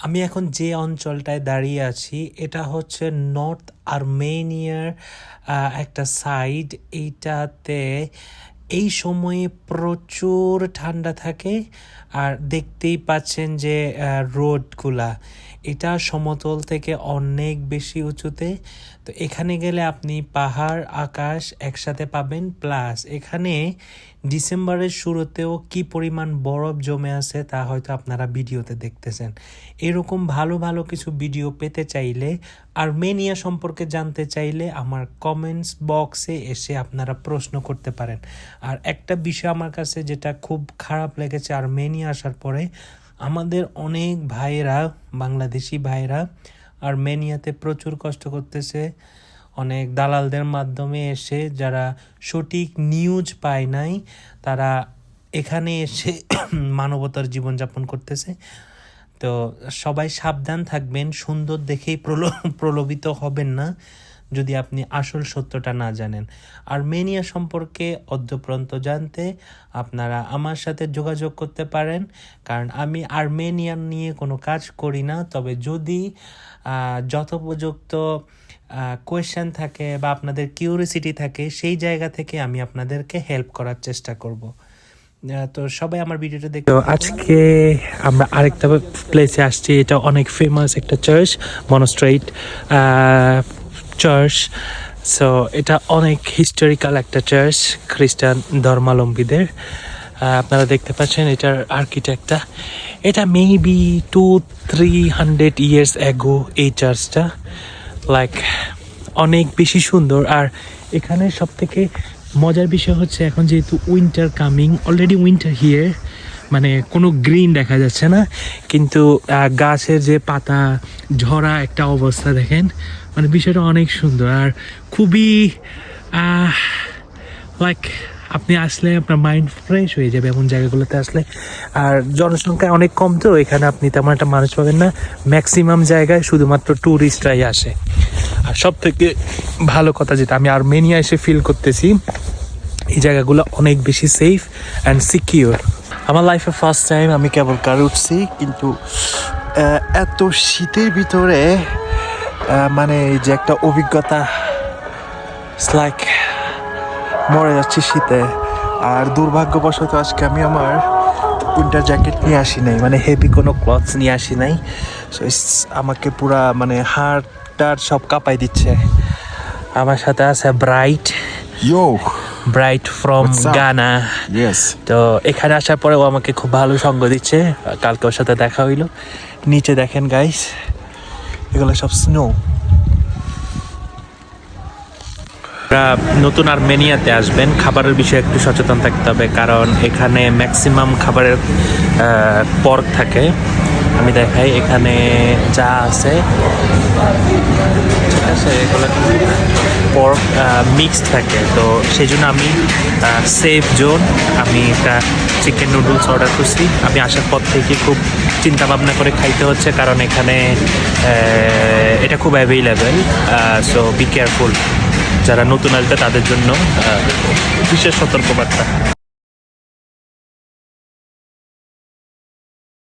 আমি এখন যে অঞ্চলটায় দাঁড়িয়ে আছি এটা হচ্ছে নর্থ আর্মেনিয়ার একটা সাইড। এইটাতে এই সময়ে প্রচুর ঠান্ডা থাকে। আর দেখতেই পাচ্ছেন যে রোডগুলা এটা সমতল থেকে অনেক বেশি উঁচুতে। তো এখানে গেলে আপনি পাহাড় আকাশ একসাথে পাবেন, প্লাস এখানে ডিসেম্বরের শুরুতেও কি পরিমাণ বরফ জমে আছে তা হয়তো আপনারা ভিডিওতে দেখতেছেন। এরকম ভালো ভালো কিছু ভিডিও পেতে চাইলে, আর্মেনিয়া সম্পর্কে জানতে চাইলে আমার কমেন্টস বক্সে এসে আপনারা প্রশ্ন করতে পারেন। আর একটা বিষয় আমার কাছে যেটা খুব খারাপ লেগেছে আর্মেনিয়া আসার পরে, আমাদের অনেক ভাইয়েরা, বাংলাদেশি ভাইয়েরা আর্মেনিয়াতে প্রচুর কষ্ট করতেছে অনেক দালালদের মাধ্যমে এসে, যারা সঠিক নিউজ পায় নাই তারা এখানে এসে মানবতার জীবনযাপন করতেছে। তো সবাই সাবধান থাকবেন, সুন্দর দেখেই প্রলোভিত হবেন না যদি আপনি আসল সত্যটা না জানেন। আর্মেনিয়া সম্পর্কে অদ্যপ্রন্ত জানতে আপনারা আমার সাথে যোগাযোগ করতে পারেন, কারণ আমি আর্মেনিয়ান নিয়ে কোনো কাজ করি না। তবে যদি যথোপযুক্ত কোয়েশ্চেন থাকে বা আপনাদের কিউরিসিটি থাকে, সেই জায়গা থেকে আমি আপনাদেরকে হেল্প করার চেষ্টা করব। তো সবাই আমার ভিডিওটা দেখতে। তো আজকে আমরা আরেকটা প্লেসে আসছি, এটা অনেক ফেমাস একটা চার্চ, মনস্ট্রেট চার্চ। সো এটা অনেক হিস্টোরিক্যাল একটা চার্চ খ্রিস্টান ধর্মাবলম্বীদের। আপনারা দেখতে পাচ্ছেন এটার আর্কিটেক্টটা, এটা মেবি 200-300 ইয়ার্স অ্যাগো এই চার্চটা, লাইক অনেক বেশি সুন্দর। আর এখানে সব থেকে মজার বিষয় হচ্ছে এখন যেহেতু winter coming, already winter here, মানে কোনো গ্রিন দেখা যাচ্ছে না, কিন্তু গাছের যে পাতা ঝরা একটা অবস্থা দেখেন, মানে বিষয়টা অনেক সুন্দর। আর খুবই লাইক আপনি আসলে আপনার মাইন্ড ফ্রেশ হয়ে যাবে এমন জায়গাগুলোতে আসলে। আর জনসংখ্যা অনেক কম, তো এখানে আপনি তেমন একটা মানুষ পাবেন না, ম্যাক্সিমাম জায়গায় শুধুমাত্র ট্যুরিস্টরাই আসে। আর সব থেকে ভালো কথা যেটা আমি আর্মেনিয়া এসে ফিল করতেছি, এই জায়গাগুলো অনেক বেশি সেফ অ্যান্ড সিকিউর। আমার লাইফে ফার্স্ট টাইম আমি কেবল কার উঠছি, কিন্তু এত শীতের ভিতরে মানে এই যে একটা অভিজ্ঞতা, লাইক মরে যাচ্ছে শীতে। আর দুর্ভাগ্যবশত আজকে আমি আমার উইন্টার জ্যাকেট নিয়ে আসি নাই, মানে হেভি কোনো ক্লথস নিয়ে আসি নাই। সো আমাকে পুরা মানে হাড়টার সব কাঁপাই দিচ্ছে। আমার সাথে আছে ব্রাইট ফ্রম গানা। তো এখানে আসার পরে ও আমাকে খুব ভালো সঙ্গ দিচ্ছে, কালকে ওর সাথে দেখা হইলো। নিচে দেখেন গাইস, এগুলো সব স্নো। নতুন আর্মেনিয়াতে আসবেন, খাবারের বিষয়ে একটু সচেতন থাকতে হবে, কারণ এখানে ম্যাক্সিমাম খাবারের পর্ক থাকে। আমি দেখাই, এখানে যা আছে ঠিক আছে, এগুলো পর্ক মিক্সড থাকে। তো সেই জন্য আমি সেফ জোন, আমি একটা চিকেন নুডলস অর্ডার করছি। আমি আসার পর থেকে খুব চিন্তা ভাবনা করে খাইতে হচ্ছে, কারণ এখানে এটা খুব অ্যাভেলেবেল। সো বি কেয়ারফুল, যারা নতুন আসবে তাদের জন্য বিশেষ সতর্কবার্তা।